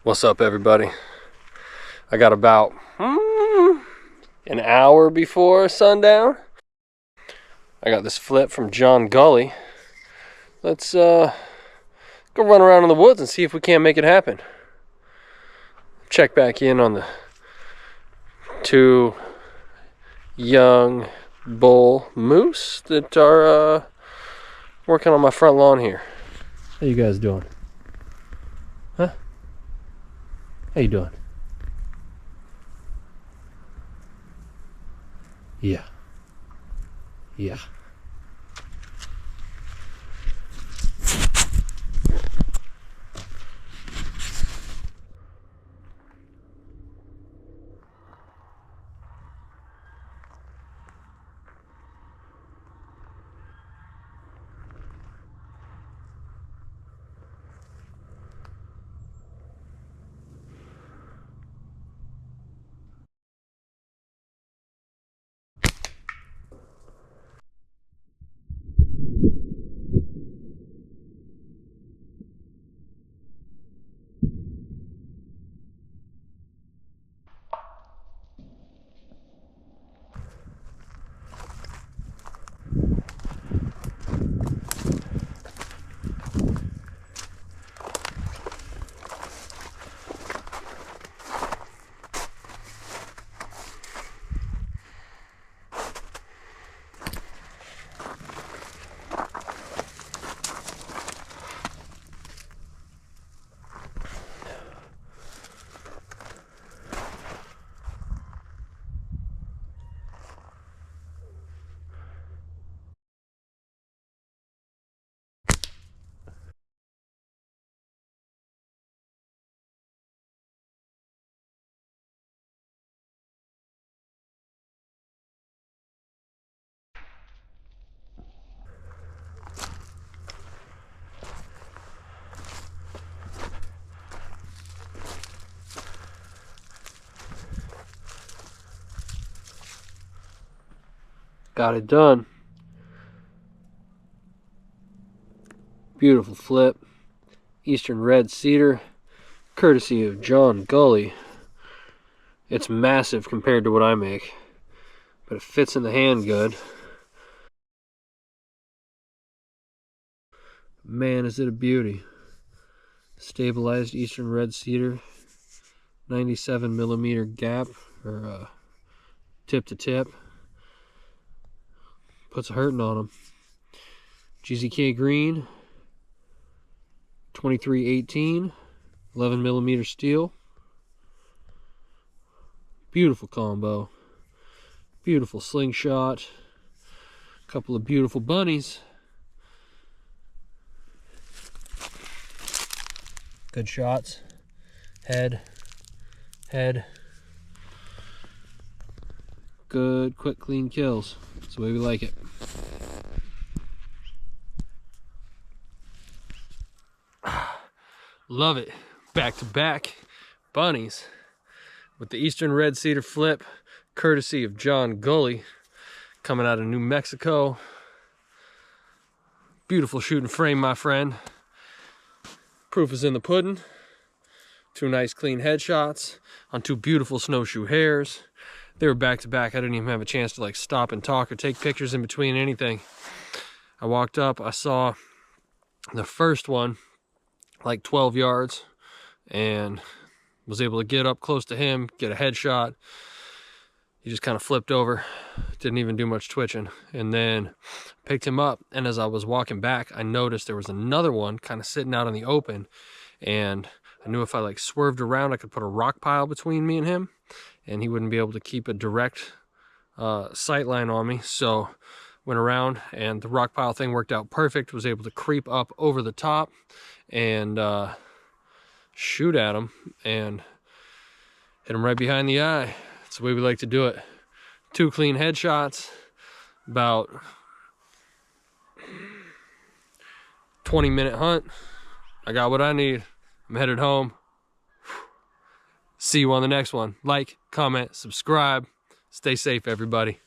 What's up, everybody? I got about an hour before sundown. I got this flip from John Gully. Let's go run around in the woods and see if we can't make it happen. Check back in on the two young bull moose that are working on my front lawn here. How you guys doing? Huh? How you doing? Yeah. Yeah. Got it done. Beautiful flip. Eastern red cedar, courtesy of John Gully. It's massive compared to what I make, but it fits in the hand good. Man, is it a beauty. Stabilized Eastern red cedar, 97mm gap, or tip to tip. Puts a hurting on them. GZK green, 2318, 11mm steel. Beautiful combo. Beautiful slingshot. A couple of beautiful bunnies. Good shots. Head. Good, quick, clean kills. That's the way we like it. Love it. Back to back bunnies with the Eastern red cedar flip, courtesy of John Gully, coming out of New Mexico. Beautiful shooting frame, my friend. Proof is in the pudding. Two nice clean headshots on two beautiful snowshoe hares. They were back to back. I didn't even have a chance to stop and talk or take pictures in between anything. I walked up, I saw the first one 12 yards and was able to get up close to him, get a headshot. He just kind of flipped over, didn't even do much twitching, and then picked him up. And as I was walking back, I noticed there was another one kind of sitting out in the open, and I knew if I swerved around, I could put a rock pile between me and him, and he wouldn't be able to keep a direct sight line on me. So went around, and the rock pile thing worked out perfect. Was able to creep up over the top and shoot at him and hit him right behind the eye. That's the way we like to do it. Two clean headshots, about 20-minute hunt. I got what I need. I'm headed home. See you on the next one. Like, comment, subscribe. Stay safe, everybody.